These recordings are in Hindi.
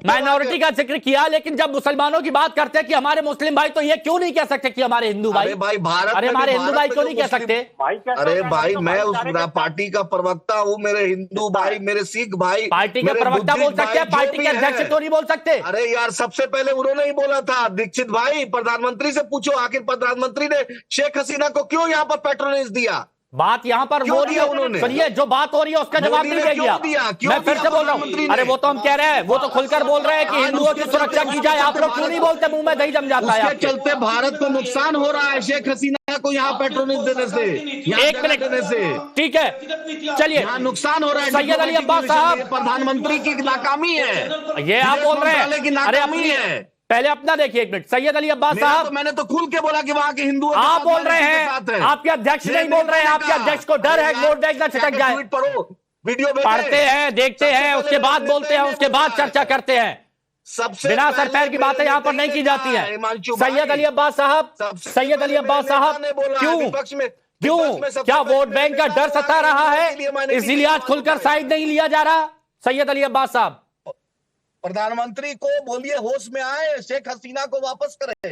माइनॉरिटी का जिक्र किया, लेकिन जब मुसलमानों की बात करते हैं कि हमारे मुस्लिम भाई, तो ये क्यों नहीं कह सकते कि हमारे हिंदू भाई? अरे भाई भारत, अरे हमारे हिंदू भाई क्यों नहीं कह सकते? अरे भाई मैं उस पार्टी का प्रवक्ता हूँ, मेरे हिंदू भाई, मेरे सिख भाई, पार्टी के प्रवक्ता बोल सकते हैं, पार्टी के अध्यक्ष तो नहीं बोल सकते? अरे यार सबसे पहले उन्होंने ही बोला था, दीक्षित भाई प्रधानमंत्री से पूछो, आखिर प्रधानमंत्री ने शेख हसीना को क्यों यहाँ पर पैट्रोनेज दिया? बात यहाँ पर हो रही है, सुनिए जो बात हो रही है उसका जवाब नहीं दे दिया। मैं फिर से बोल रहा हूँ, अरे वो तो हम कह रहे हैं, वो तो खुलकर बोल रहे हैं कि हिंदुओं की सुरक्षा की जाए, आप लोग क्यों नहीं बोलते? मुंह में दही जम जाता है। उसके चलते भारत को नुकसान हो रहा है शेख हसीना को यहाँ पैट्रोनेज देने से, एक मिनट देने से। ठीक है चलिए, यहाँ नुकसान हो रहा है। सैयद अली अब्बास साहब, प्रधानमंत्री की नाकामी है ये आप बोल रहे हैं। अरे अपनी है, पहले अपना देखिए एक मिनट। सैयद अली अब्बास साहब, मैंने तो खुल के बोला कि वहां के हिंदू आप बोल रहे हैं, आपके अध्यक्ष नहीं बोल रहे हैं, आपके अध्यक्ष को डर है वोट बैंक ना छिटक जाए। वीडियो पढ़ते हैं, देखते हैं, उसके बाद बोलते हैं, उसके बाद चर्चा करते हैं। सबसे बिना सर पैर की बातें यहाँ पर नहीं की जाती है। सैयद अली अब्बास साहब, सैयद अली अब्बास साहब, क्यों क्या वोट बैंक का डर सता रहा है, इसीलिए आज खुलकर साइड नहीं लिया जा रहा? सैयद अली अब्बास साहब, प्रधानमंत्री को बोलिए होश में आए, शेख हसीना को वापस करे।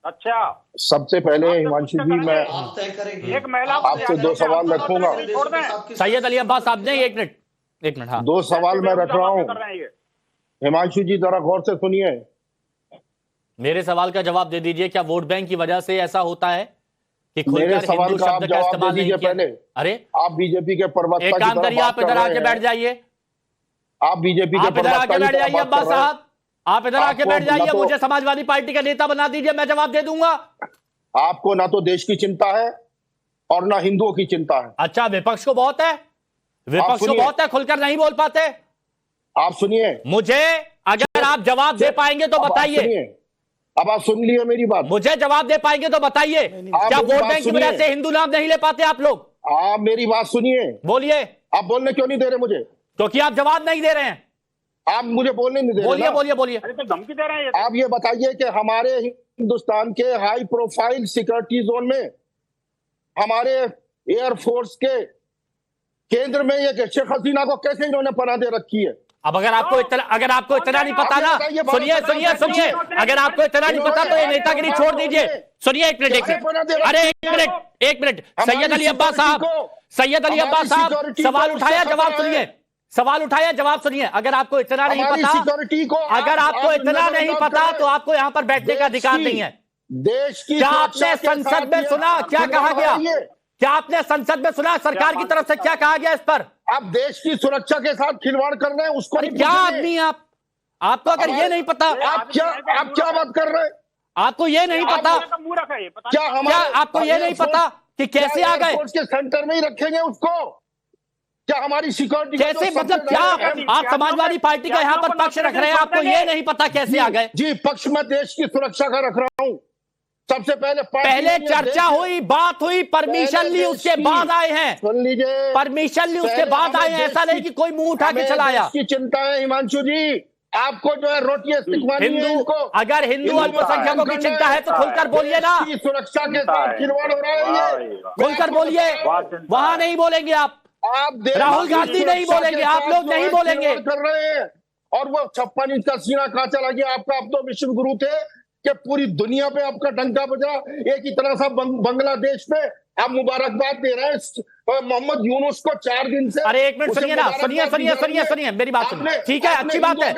अच्छा, सबसे पहले हिमांशु जी मैं एक महिला आपसे दो सवाल रखूंगा। सैयद अली अब्बास साहब ने एक मिनट हाँ, दो सवाल मैं रख रहा हूँ, हिमांशु जी जरा गौर से सुनिए। मेरे सवाल का जवाब दे दीजिए। क्या वोट बैंक की वजह से ऐसा होता है कि मेरे सवाल का आप जवाब दे दीजिए पहले। अरे आप बीजेपी के प्रवक्ता, एक काम करिए, आप इधर आके बैठ जाइए, आप बीजेपी के इधर आके बैठ जाइए। अब्बास साहब आप इधर आके बैठ जाइए, मुझे समाजवादी पार्टी का नेता बना दीजिए, मैं जवाब दे दूंगा। आपको ना तो देश की चिंता है और ना हिंदुओं की चिंता है। अच्छा, विपक्ष को बहुत है, विपक्ष को बहुत है, खुलकर नहीं बोल पाते। आप सुनिए, मुझे अगर आप जवाब दे पाएंगे तो बताइए। अब आप सुन लिए मेरी बात, मुझे जवाब दे पाएंगे तो बताइए। क्या वोट बैंक की वजह से हिंदू नाम नहीं ले पाते आप लोग? आप मेरी बात सुनिए। बोलिए। आप बोलने क्यों नहीं दे रहे मुझे? क्योंकि आप जवाब नहीं दे रहे हैं। आप मुझे बोलने नहीं दे रहे। बोलिए बोलिए बोलिए। अरे तो धमकी दे रहे हैं। आप ये बताइए कि हमारे हिंदुस्तान के हाई प्रोफाइल सिक्योरिटी जोन में, हमारे एयरफोर्स के केंद्र में ये शेख हसीना को कैसे इन्होंने पनाह दे रखी है? अब अगर आपको इतना नहीं पता ना, सुनिए सुनिए सुनिए, अगर आपको इतना नहीं पता तो ये नेतागिरी छोड़ दीजिए। सुनिए एक मिनट, अरे एक मिनट, सैयद अली अब्बास साहब, सैयद अली अब्बास साहब, सवाल उठाया जवाब सुनिए, सवाल उठाया जवाब सुनिए। अगर आपको इतना नहीं पता, अगर आपको इतना नहीं पता तो आपको यहाँ पर बैठने का अधिकार नहीं है। देश की क्या आपने संसद में सुना क्या कहा गया? क्या आपने संसद में सुना सरकार की तरफ से क्या कहा गया इस पर? आप देश की सुरक्षा के साथ खिलवाड़ कर रहे हैं, उसको क्या आदमी है आप? आपको अगर ये नहीं पता, आप क्या बात कर रहे हैं? आपको ये नहीं पता, क्या आपको ये नहीं पता कि कैसे आ गए? के सेंटर में ही रखेंगे उसको? क्या हमारी सिक्योरिटी कैसे, मतलब क्या आप समाजवादी पार्टी का यहाँ पर पक्ष रख रहे हैं? आपको ये नहीं पता कैसे आ गए? जी, पक्ष में देश की सुरक्षा का रख रहा हूँ। सबसे पहले चर्चा हुई, बात हुई, परमिशन ली, उसके बाद आए हैं। सुन लीजिए, परमिशन ली उसके बाद आए हैं, ऐसा नहीं कि कोई मुंह उठा के चला आया। की चिंता है हिमांशु जी, आपको जो है रोटियां सिखवानी है इनको। अगर हिंदू अल्पसंख्यकों की चिंता है तो खुलकर बोलिए ना। सुरक्षा के साथ खिलवाड़ हो रहा है, खुलकर बोलिए, वहां नहीं बोलेंगे आप राहुल गांधी नहीं बोलेंगे, आप लोग नहीं बोलेंगे। कर रहे हैं, और वो 56 इंच का सीना कहां चला गया आपका? आप तो विश्व गुरु थे कि पूरी दुनिया पे आपका डंका बजा। एक ही तरह सा बांग्लादेश पे आप मुबारकबाद दे रहे हैं मोहम्मद यूनुस को 4 दिन से। अरे एक मिनट सुनिए ना, सुनिए मेरी बात सुनिए। ठीक है, अच्छी बात है,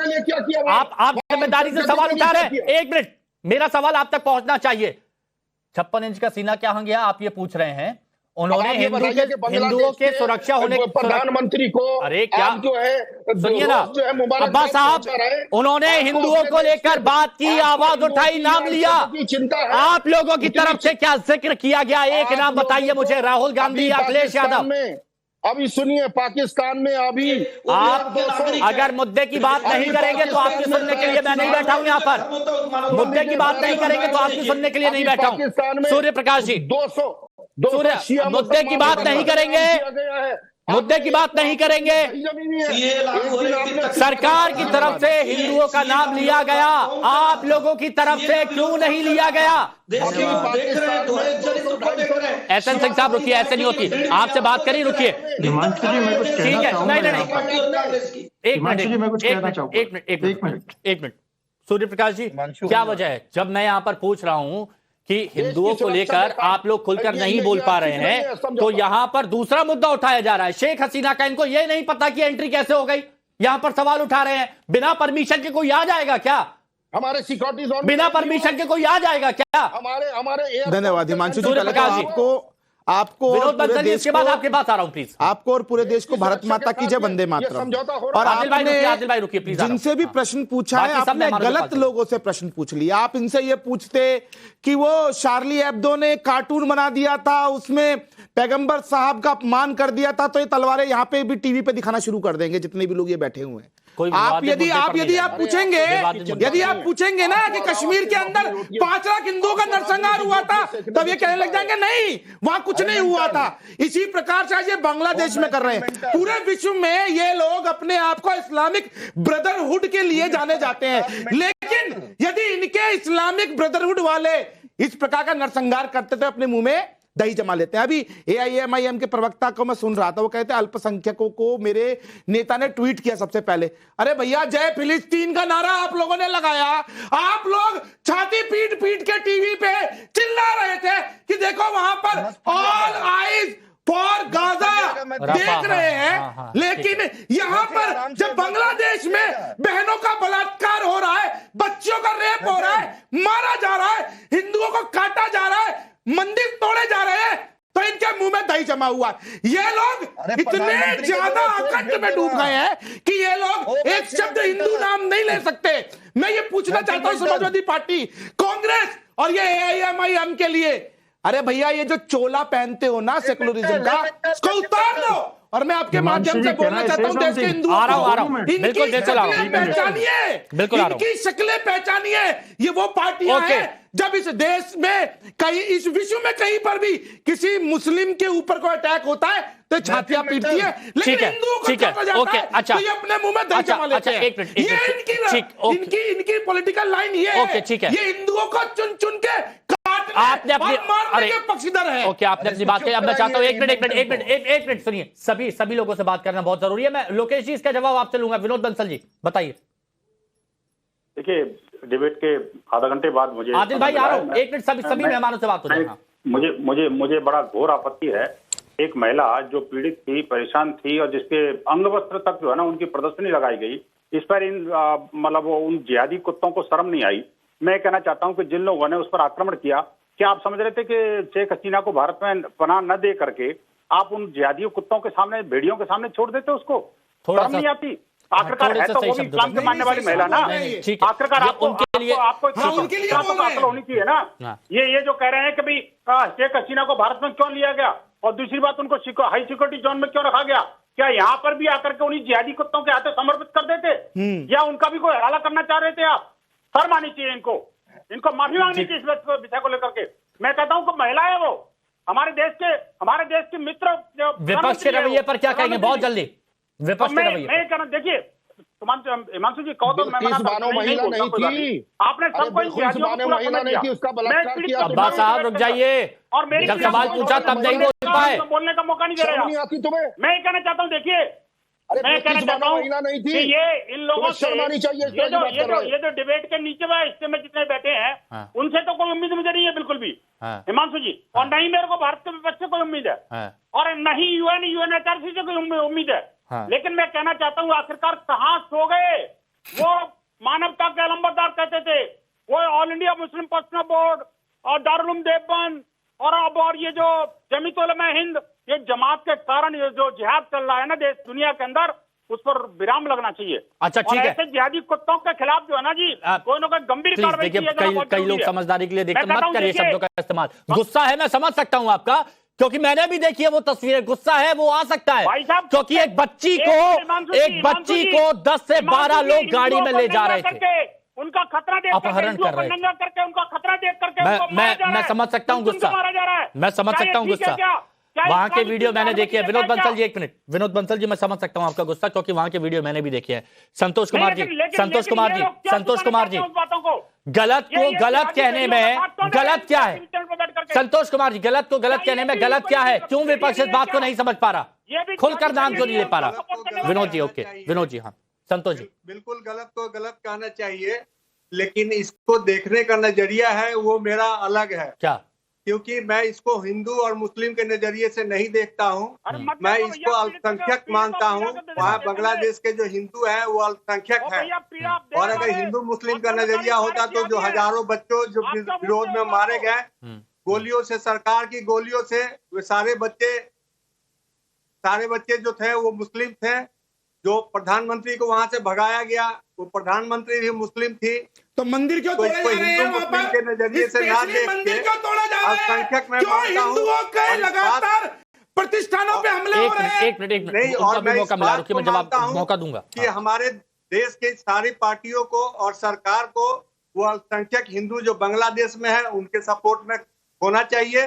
आप जिम्मेदारी से सवाल उठा रहे हैं। एक मिनट, मेरा सवाल आप तक पहुंचना चाहिए। 56 इंच का सीना क्या हो गया आप ये पूछ रहे हैं? उन्होंने हिंदुओं के सुरक्षा होने प्रधानमंत्री को, अरे क्या जो है सुनिए ना अब्बास साहब, उन्होंने हिंदुओं को लेकर बात की, आवाज उठाई, नाम लिया। आप लोगों की तरफ से क्या जिक्र किया गया? एक नाम बताइए मुझे, राहुल गांधी, अखिलेश यादव। अभी सुनिए, पाकिस्तान में अभी आप अगर मुद्दे की बात नहीं करेंगे तो आपकी सुनने के लिए मैं नहीं बैठा हूं यहाँ पर। मुद्दे की बात नहीं करेंगे तो आपकी सुनने के लिए नहीं बैठा हूं। सूर्य प्रकाश जी, 200 मुद्दे की बात नहीं करेंगे मुद्दे की बात नहीं करेंगे। सरकार की तरफ से हिंदुओं का नाम लिया गया, आप लोगों की तरफ से क्यों नहीं लिया गया? एसएन सिंह साहब रुकिए, ऐसे नहीं होती, आपसे बात करी, रुकिए, ठीक है, नहीं, एक मिनट सूर्य प्रकाश जी, क्या वजह है जब मैं यहां पर पूछ रहा हूं कि हिंदुओं को लेकर आप लोग खुलकर नहीं बोल पा रहे हैं, तो यहां पर दूसरा मुद्दा उठाया जा रहा है, शेख हसीना का इनको यह नहीं पता कि एंट्री कैसे हो गई, यहां पर सवाल उठा रहे हैं। बिना परमिशन के कोई आ जाएगा क्या? हमारे सिक्योरिटी जोन बिना परमिशन के कोई आ जाएगा क्या? हमारे धन्यवाद हिमांशु जी, आपको विनोद बंसल जी, इसके बाद आपके पास आ रहा हूं प्लीज। आपको और पूरे देश को भारत माता की जय, वंदे मातरम। और आदिल भाई रुकिए प्लीज, जिनसे भी प्रश्न पूछा है आपने गलत लोगों से प्रश्न पूछ लिया। आप इनसे ये पूछते कि वो शार्ली एब्दो ने कार्टून बना दिया था, उसमें पैगंबर साहब का अपमान कर दिया था, तो ये तलवारें यहाँ पे भी टीवी पे दिखाना शुरू कर देंगे जितने भी लोग ये बैठे हुए हैं। आप यदि आप पूछेंगे ना कि कश्मीर के अंदर 5 लाख हिंदुओं का नरसंहार हुआ था, तब ये कहने लग जाएंगे नहीं वहां कुछ नहीं हुआ था। इसी प्रकार से आज ये बांग्लादेश में कर रहे हैं। पूरे विश्व में ये लोग अपने आप को इस्लामिक ब्रदरहुड के लिए जाने जाते हैं, लेकिन यदि इनके इस्लामिक ब्रदरहुड वाले इस प्रकार का नरसंहार करते थे, अपने मुंह में दही जमा लेते हैं। अभी AIMIM के प्रवक्ता को मैं सुन रहा था, वो कहते हैं अल्पसंख्यकों को मेरे नेता ने ट्वीट किया सबसे पहले। अरे भैया, जय फिलिस्तीन का नारा आप लोगों ने लगाया, आप लोग छाती पीट पीट के टीवी पे चिल्ला रहे थे कि देखो वहां पर ऑल आइज फॉर गाजा देख रहे हैं, लेकिन यहां पर जब बांग्लादेश में बहनों का बलात्कार हो रहा है, बच्चों का रेप हो रहा है, मारा जा रहा है, हिंदुओं को काटा जा रहा है, मंदिर तोड़े जा रहे हैं, तो इनके मुंह में दही जमा हुआ है। ये लोग इतने ज्यादा आकंठ में डूब गए हैं कि ये लोग एक शब्द हिंदू नाम नहीं ले सकते। मैं ये पूछना चाहता हूं समाजवादी पार्टी, कांग्रेस और ये AIMIM के लिए, अरे भैया ये जो चोला पहनते हो ना सेकुलरिज्म का, उसको उतार दो। और मैं आपके माध्यम से बोलना चाहता हूं देश के हिंदुओं को, इनकी शक्लें पहचानिए, इनकी शक्लें पहचानिए। ये वो पार्टियां हैं जब इस देश में कहीं, इस विश्व में कहीं पर भी किसी मुस्लिम के ऊपर कोई अटैक होता है तो छातियां पीटती है, लेकिन हिंदुओं को काटा जाता है अच्छा, तो ये अपने मुंह में दही जमा लेते हैं। ये इनकी पॉलिटिकल लाइन ये है, ये हिंदुओं को चुन चुन के आपने अपनी पक्षधर है। ओके, आपने अपनी बात कही। अब मैं चाहता हूं एक मिनट सुनिए, सभी लोगों से बात करना बहुत जरूरी है। मैं लोकेश जी इसका जवाब आपसे लूंगा। विनोद बंसल जी बताइए। देखिए, डिबेट के आधा घंटे बाद मुझे, आदिल भाई आ रहा हूं, एक मिनट, सभी मेहमानों से बात हो जाए। मुझे बड़ा घोर आपत्ति है, एक महिला जो पीड़ित थी, परेशान थी और जिसके अंग वस्त्र तक जो है ना उनकी प्रदर्शनी लगाई गई, इस पर मतलब उन जिहादी कुत्तों को शर्म नहीं आई। मैं कहना चाहता हूं कि जिन लोगों ने उस पर आक्रमण किया, क्या आप समझ रहे थे कि शेख हसीना को भारत में पनाह न दे करके आप उन जिहादी कुत्तों के सामने, भेड़ियों के सामने छोड़ देते उसको? शर्म नहीं आती? आखिरकार है तो वो भी इस्लाम के मानने वाली महिला ना, आखिरकार आपको अकल होनी चाहिए ना। ये जो कह रहे हैं कि भाई शेख हसीना को भारत में क्यों लिया गया, और दूसरी बात उनको हाई सिक्योरिटी जोन में क्यों रखा गया, क्या यहाँ पर भी आकर के उन्हीं जिहादी कुत्तों के हाथों समर्पित कर देते, या उनका भी कोई हवाला करना चाह रहे थे आप? शर्म आनी चाहिए इनको माफी मांगनी चाहिए इस विषय को लेकर के। मैं कहता हूँ कि महिला है वो, हमारे देश के मित्र। विपक्ष के रवैये पर क्या कहेंगे बहुत जल्दी? विपक्ष के रवैये, मैं कहना, देखिए हिमांशु जी, कहो तो मैं महिला नहीं थी, आपने सबको महिला नहीं थी, उसका बलात्कार किया। अब्बास साहब रुक जाइए, और मेरी जब सवाल पूछा तब नहीं बोल पाए, बोलने का मौका नहीं दे रहे तुम्हें। मैं कहना चाहता हूँ, देखिए मैं कहना चाहता हूँ कि ये इन लोगों से, ये जो डिबेट के नीचे वाले हिस्से में जितने बैठे हैं, उनसे तो कोई उम्मीद मुझे नहीं है बिल्कुल भी, हिमांशु जी, और नहीं मेरे को भारत के विपक्ष से कोई उम्मीद है, और नहीं UNHRC से कोई उम्मीद है। लेकिन मैं कहना चाहता हूँ, आखिरकार कहाँ सो गए वो मानवता के अलंबरदार कहते थे, वो all India Muslim personal board और दारुल उलूम देवबंद और ये जो जमीयत उलमा हिंद, ये जमात के कारण ये जो जिहाद चल रहा है ना देश दुनिया के अंदर, उस पर विराम लगना चाहिए। अच्छा ठीक है, ऐसे जिहादी कुत्तों के खिलाफ जो है ना जी, कोई ना कोई गंभीर कार्रवाई की जाए। कई लोग समझदारी के लिए देखते, मत करिए शब्दों का इस्तेमाल। गुस्सा है, मैं समझ सकता हूं आपका, क्योंकि मैंने भी देखी है वो तस्वीरें। गुस्सा है, वो आ सकता है, क्योंकि एक बच्ची को 10 से 12 लोग गाड़ी में ले जा रहे थे, उनका खतरा देख अपहरण कर रहे थे, उनका खतरा देख करके मैं समझ सकता हूँ गुस्सा, मैं समझ सकता हूँ गुस्सा। वहां के वीडियो मैंने देखे हैं। विनोद बंसल जी, एक मिनट। विनोद बंसल जी, मैं समझ सकता हूं आपका गुस्सा, क्योंकि वहां के वीडियो मैंने भी देखे हैं। संतोष कुमार जी, संतोष कुमार जी, संतोष कुमार जी, गलत को गलत कहने में गलत क्या है? संतोष कुमार जी, गलत को गलत कहने में गलत क्या है? क्यों विपक्ष इस बात को नहीं समझ पा रहा, खुलकर नाम क्यों नहीं ले पा रहा? विनोद जी, ओके, विनोद जी, हाँ, संतोष जी। बिल्कुल गलत को गलत कहना चाहिए, लेकिन इसको देखने का नजरिया है वो मेरा अलग है। क्या? क्योंकि मैं इसको हिंदू और मुस्लिम के नजरिए से नहीं देखता हूँ। मैं इसको अल्पसंख्यक मानता हूँ। वहाँ बांग्लादेश के जो हिंदू हैं वो अल्पसंख्यक है, और अगर हिंदू मुस्लिम का नजरिया होता तो जो हजारों बच्चों जो विरोध में मारे गए गोलियों से, सरकार की गोलियों से, वे सारे बच्चे जो थे वो मुस्लिम थे। जो प्रधानमंत्री को वहां से भगाया गया वो प्रधानमंत्री भी मुस्लिम थी। तो मंदिर क्यों तोड़े जा रहे हैं वहां पर? के नजरिए से ना देख मंदिर क्यों तोड़ा जा रहा है? अल्पसंख्यक मैं क्यों मानता हूं हिंदुओं के लगातार प्रतिष्ठानों पे हमले हो रहे हैं? एक मिनट, नहीं, और मैं मौका मिला, रुकिए, मैं जवाब मौका दूंगा कि हमारे देश के सारी पार्टियों को और सरकार को वो अल्पसंख्यक हिंदू जो बांग्लादेश में है उनके सपोर्ट में होना चाहिए।